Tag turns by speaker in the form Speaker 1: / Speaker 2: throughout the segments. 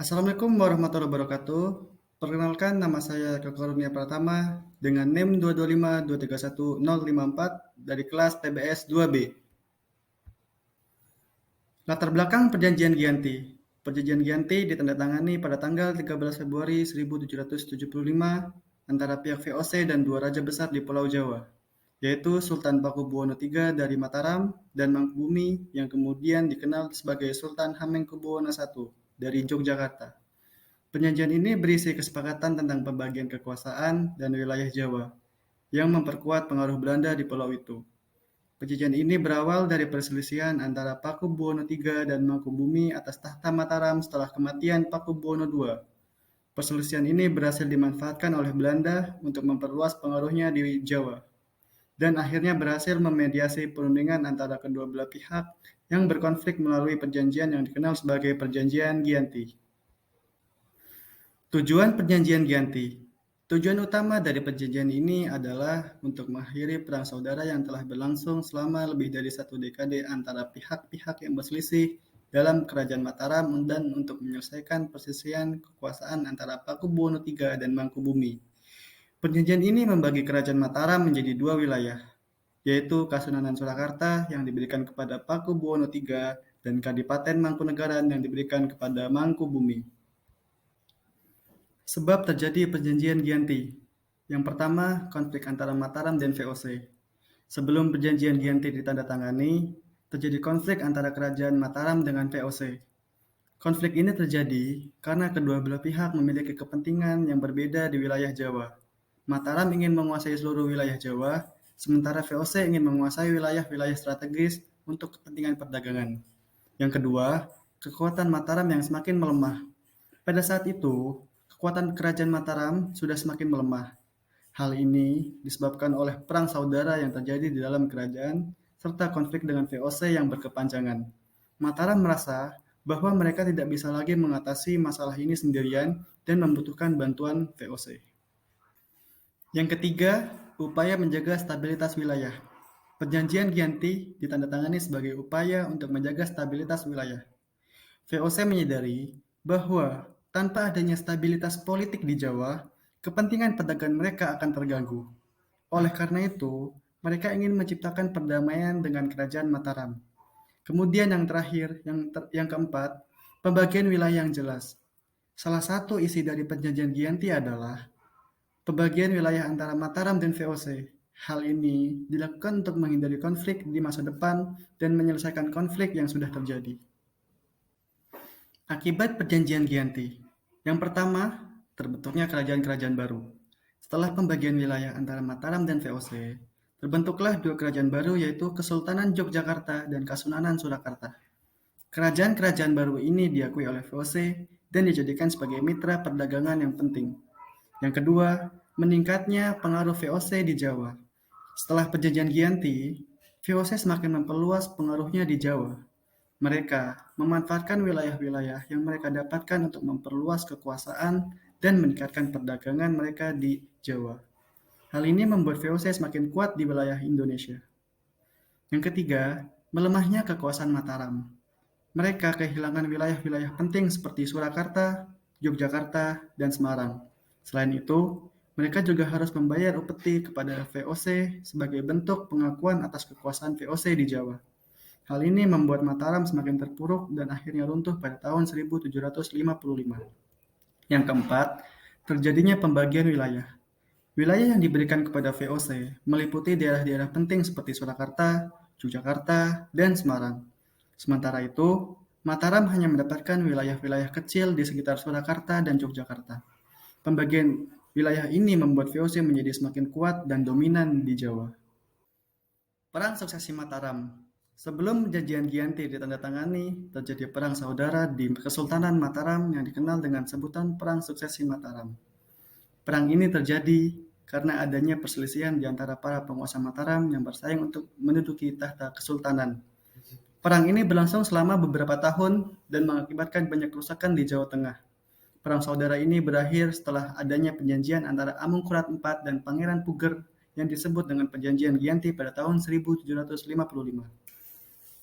Speaker 1: Assalamualaikum warahmatullahi wabarakatuh. Perkenalkan, nama saya Eka Karunia Pratama dengan NIM 225231054 dari kelas PBS 2B. Latar belakang Perjanjian Giyanti. Perjanjian Giyanti ditandatangani pada tanggal 13 Februari 1775 antara pihak VOC dan dua raja besar di Pulau Jawa, yaitu Sultan Pakubuwono III dari Mataram dan Mangkubumi yang kemudian dikenal sebagai Sultan Hamengkubuwono I dari Yogyakarta. Perjanjian ini berisi kesepakatan tentang pembagian kekuasaan dan wilayah Jawa, yang memperkuat pengaruh Belanda di pulau itu. Perjanjian ini berawal dari perselisihan antara Pakubuwono III dan Mangkubumi atas tahta Mataram setelah kematian Pakubuwono II. Perselisihan ini berhasil dimanfaatkan oleh Belanda untuk memperluas pengaruhnya di Jawa, dan akhirnya berhasil memediasi perundingan antara kedua belah pihak yang berkonflik melalui perjanjian yang dikenal sebagai Perjanjian Giyanti. Tujuan Perjanjian Giyanti. Tujuan utama dari perjanjian ini adalah untuk mengakhiri perang saudara yang telah berlangsung selama lebih dari 1 dekade antara pihak-pihak yang berselisih dalam Kerajaan Mataram dan untuk menyelesaikan perselisihan kekuasaan antara Pakubuwono III dan Mangkubumi. Perjanjian ini membagi Kerajaan Mataram menjadi dua wilayah, yaitu Kasunanan Surakarta yang diberikan kepada Pakubuwono III dan Kadipaten Mangkunegaran yang diberikan kepada Mangkubumi. Sebab terjadi Perjanjian Giyanti. Yang pertama, konflik antara Mataram dan VOC. Sebelum Perjanjian Giyanti ditandatangani, terjadi konflik antara Kerajaan Mataram dengan VOC. Konflik ini terjadi karena kedua belah pihak memiliki kepentingan yang berbeda di wilayah Jawa. Mataram ingin menguasai seluruh wilayah Jawa, sementara VOC ingin menguasai wilayah-wilayah strategis untuk kepentingan perdagangan. Yang kedua, kekuatan Mataram yang semakin melemah. Pada saat itu, kekuatan Kerajaan Mataram sudah semakin melemah. Hal ini disebabkan oleh perang saudara yang terjadi di dalam kerajaan serta konflik dengan VOC yang berkepanjangan. Mataram merasa bahwa mereka tidak bisa lagi mengatasi masalah ini sendirian dan membutuhkan bantuan VOC. Yang ketiga, upaya menjaga stabilitas wilayah. Perjanjian Giyanti ditandatangani sebagai upaya untuk menjaga stabilitas wilayah. VOC menyadari bahwa tanpa adanya stabilitas politik di Jawa, kepentingan perdagangan mereka akan terganggu. Oleh karena itu, mereka ingin menciptakan perdamaian dengan Kerajaan Mataram. Kemudian yang terakhir, yang keempat, pembagian wilayah yang jelas. Salah satu isi dari Perjanjian Giyanti adalah pembagian wilayah antara Mataram dan VOC. Hal ini dilakukan untuk menghindari konflik di masa depan dan menyelesaikan konflik yang sudah terjadi. Akibat Perjanjian Giyanti. Yang pertama, terbentuknya kerajaan-kerajaan baru. Setelah pembagian wilayah antara Mataram dan VOC, terbentuklah dua kerajaan baru yaitu Kesultanan Yogyakarta dan Kasunanan Surakarta. Kerajaan-kerajaan baru ini diakui oleh VOC dan dijadikan sebagai mitra perdagangan yang penting. Yang kedua, meningkatnya pengaruh VOC di Jawa. Setelah Perjanjian Giyanti, VOC semakin memperluas pengaruhnya di Jawa. Mereka memanfaatkan wilayah-wilayah yang mereka dapatkan untuk memperluas kekuasaan dan meningkatkan perdagangan mereka di Jawa. Hal ini membuat VOC semakin kuat di wilayah Indonesia. Yang ketiga, melemahnya kekuasaan Mataram. Mereka kehilangan wilayah-wilayah penting seperti Surakarta, Yogyakarta, dan Semarang. Selain itu, mereka juga harus membayar upeti kepada VOC sebagai bentuk pengakuan atas kekuasaan VOC di Jawa. Hal ini membuat Mataram semakin terpuruk dan akhirnya runtuh pada tahun 1755. Yang keempat, terjadinya pembagian wilayah. Wilayah yang diberikan kepada VOC meliputi daerah-daerah penting seperti Surakarta, Yogyakarta, dan Semarang. Sementara itu, Mataram hanya mendapatkan wilayah-wilayah kecil di sekitar Surakarta dan Yogyakarta. Pembagian wilayah ini membuat VOC menjadi semakin kuat dan dominan di Jawa. Perang Suksesi Mataram. Sebelum Perjanjian Giyanti ditandatangani, terjadi perang saudara di Kesultanan Mataram yang dikenal dengan sebutan Perang Suksesi Mataram. Perang ini terjadi karena adanya perselisihan di antara para penguasa Mataram yang bersaing untuk menduduki tahta kesultanan. Perang ini berlangsung selama beberapa tahun dan mengakibatkan banyak kerusakan di Jawa Tengah. Perang saudara ini berakhir setelah adanya perjanjian antara Amangkurat IV dan Pangeran Puger yang disebut dengan Perjanjian Giyanti pada tahun 1755.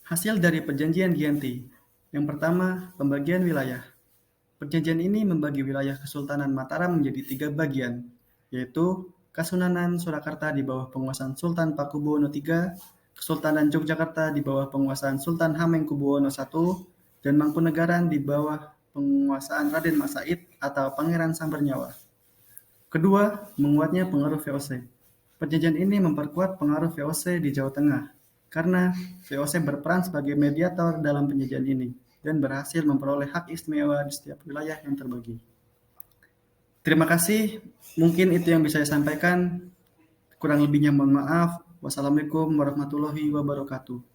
Speaker 1: Hasil dari Perjanjian Giyanti. Yang pertama, pembagian wilayah. Perjanjian ini membagi wilayah Kesultanan Mataram menjadi 3 bagian, yaitu Kasunanan Surakarta di bawah penguasaan Sultan Pakubuwono III, Kesultanan Yogyakarta di bawah penguasaan Sultan Hamengkubuwono I, dan Mangkunegaran di bawah penguasaan Raden Mas Said atau Pangeran Sambernyawa. Kedua, menguatnya pengaruh VOC. Perjanjian ini memperkuat pengaruh VOC di Jawa Tengah, karena VOC berperan sebagai mediator dalam perjanjian ini dan berhasil memperoleh hak istimewa di setiap wilayah yang terbagi. Terima kasih, mungkin itu yang bisa saya sampaikan. Kurang lebihnya mohon maaf. Wassalamualaikum warahmatullahi wabarakatuh.